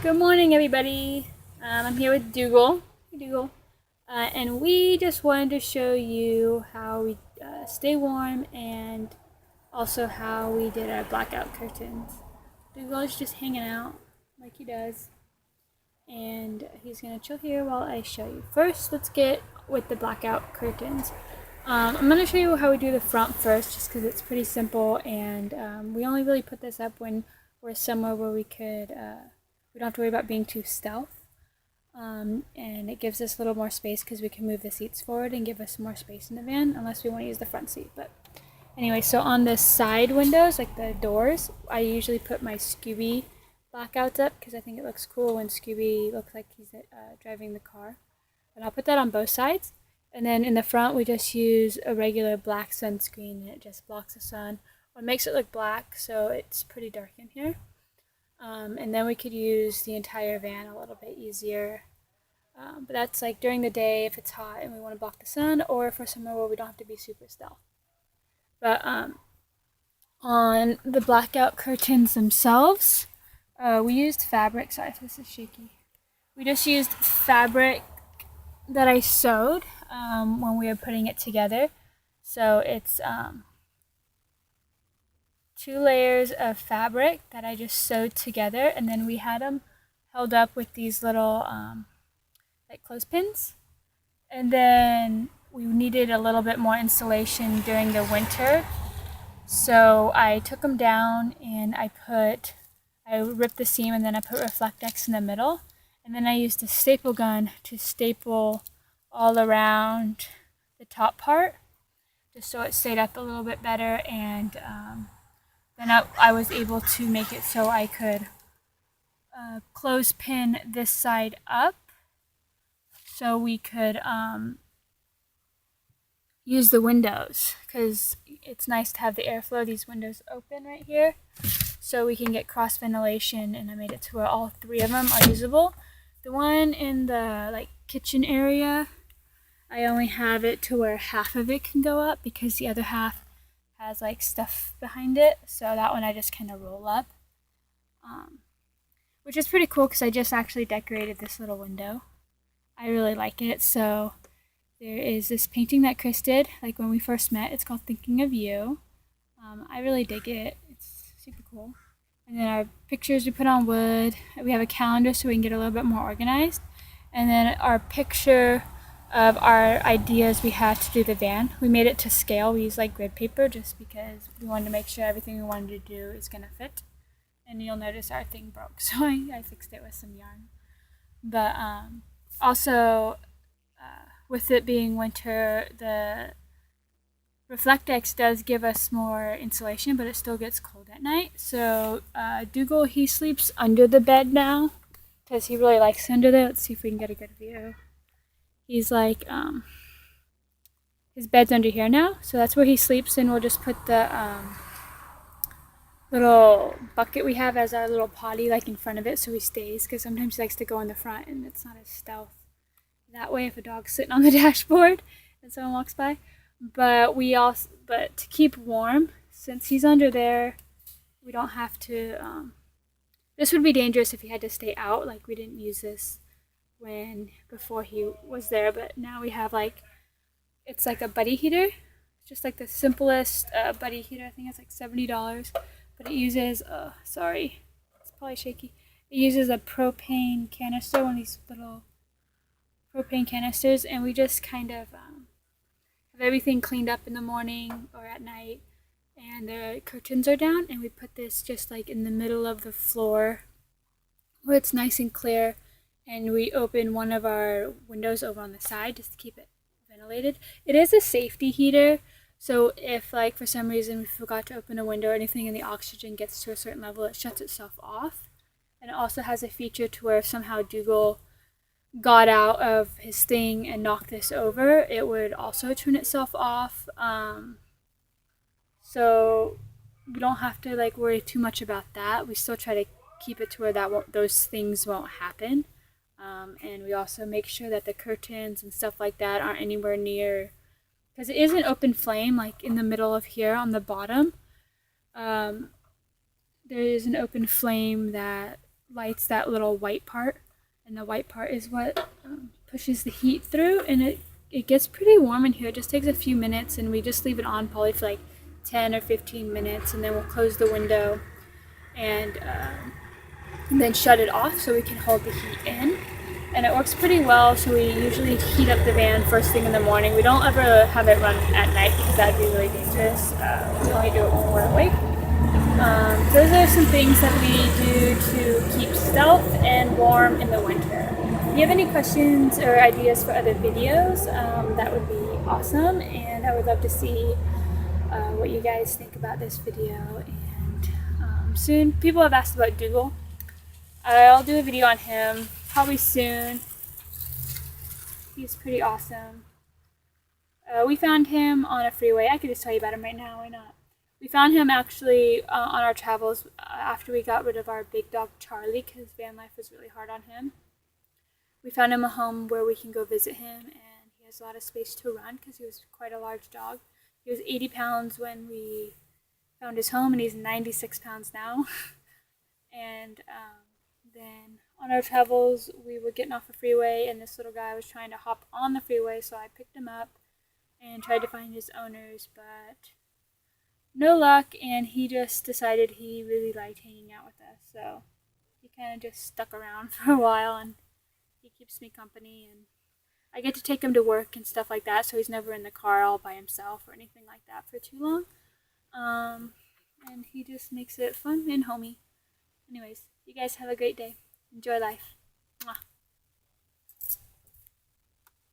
Good morning, everybody. I'm here with Doogle. Hey, Doogle. And we just wanted to show you how we stay warm and also how we did our blackout curtains. Doogle is just hanging out like he does. And he's going to chill here while I show you. First, let's get with the blackout curtains. I'm going to show you how we do the front first just because it's pretty simple, and we only really put this up when we're somewhere where we don't have to worry about being too stealth. And it gives us a little more space because we can move the seats forward and give us more space in the van, unless we want to use the front seat. But anyway, so on the side windows, like the doors, I usually put my Scooby blackouts up because I think it looks cool when Scooby looks like he's driving the car. And I'll put that on both sides. And then in the front, we just use a regular black sunscreen, and it just blocks the sun, or makes it look black, so it's pretty dark in here. And then we could use the entire van a little bit easier. But that's like during the day if it's hot and we want to block the sun, or for somewhere where we don't have to be super stealth. But on the blackout curtains themselves, we used fabric. Sorry if this is shaky. We just used fabric that I sewed when we were putting it together. So it's 2 layers of fabric that I just sewed together, and then we had them held up with these little like clothespins. And then we needed a little bit more insulation during the winter, so I took them down and I ripped the seam, and then I put Reflectex in the middle, and then I used a staple gun to staple all around the top part just so it stayed up a little bit better. And then I was able to make it so I could clothespin this side up so we could use the windows, because it's nice to have the airflow, these windows open right here, so we can get cross ventilation. And I made it to where all 3 of them are usable. The one in the kitchen area, I only have it to where half of it can go up because the other half has stuff behind it, so that one I just kind of roll up, which is pretty cool because I just actually decorated this little window. I really like it. So there is this painting that Chris did when we first met. It's called Thinking of You. I really dig it. It's super cool. And then our pictures we put on wood. We have a calendar so we can get a little bit more organized. And then our picture of our ideas we had to do the van. We made it to scale. We used grid paper just because we wanted to make sure everything we wanted to do is going to fit. And you'll notice our thing broke, so I fixed it with some yarn. But also, with it being winter, the Reflectex does give us more insulation, but it still gets cold at night. So Doogle, he sleeps under the bed now because he really likes under there. Let's see if we can get a good view. He's his bed's under here now, so that's where he sleeps, and we'll just put the little bucket we have as our little potty in front of it so he stays, because sometimes he likes to go in the front and it's not as stealth that way if a dog's sitting on the dashboard and someone walks by. But to keep warm, since he's under there, we don't have to this would be dangerous if he had to stay out. We didn't use this before he was there, but now we have it's a buddy heater, just the simplest buddy heater. I think it's $70, but it uses sorry, it's probably shaky. It uses a propane canister, one of these little propane canisters, and we just kind of have everything cleaned up in the morning or at night, and the curtains are down, and we put this just in the middle of the floor where it's nice and clear. And we open one of our windows over on the side just to keep it ventilated. It is a safety heater, so if for some reason we forgot to open a window or anything and the oxygen gets to a certain level, it shuts itself off. And it also has a feature to where if somehow Doogle got out of his thing and knocked this over, it would also turn itself off. So we don't have to worry too much about that. We still try to keep it to where those things won't happen. And we also make sure that the curtains and stuff like that aren't anywhere near, because it is an open flame in the middle of here on the bottom. There is an open flame that lights that little white part, and the white part is what pushes the heat through, and it gets pretty warm in here. It just takes a few minutes, and we just leave it on probably for like 10 or 15 minutes, and then we'll close the window and then shut it off so we can hold the heat in. And it works pretty well, so we usually heat up the van first thing in the morning. We don't ever have it run at night because that'd be really dangerous. We only do it when we're awake. Those are some things that we do to keep stealth and warm in the winter. If you have any questions or ideas for other videos, that would be awesome, and I would love to see what you guys think about this video. And soon, people have asked about Doogle. I'll do a video on him probably soon. He's pretty awesome. We found him on a freeway. I could just tell you about him right now, why not? We found him actually on our travels after we got rid of our big dog Charlie, because van life was really hard on him. We found him a home where we can go visit him, and he has a lot of space to run because he was quite a large dog. He was 80 pounds when we found his home, and he's 96 pounds now. And then on our travels, we were getting off the freeway, and this little guy was trying to hop on the freeway, so I picked him up and tried to find his owners, but no luck, and he just decided he really liked hanging out with us, so he kind of just stuck around for a while, and he keeps me company, and I get to take him to work and stuff like that, so he's never in the car all by himself or anything like that for too long. And he just makes it fun and homey. Anyways, you guys have a great day. Enjoy life. Mwah.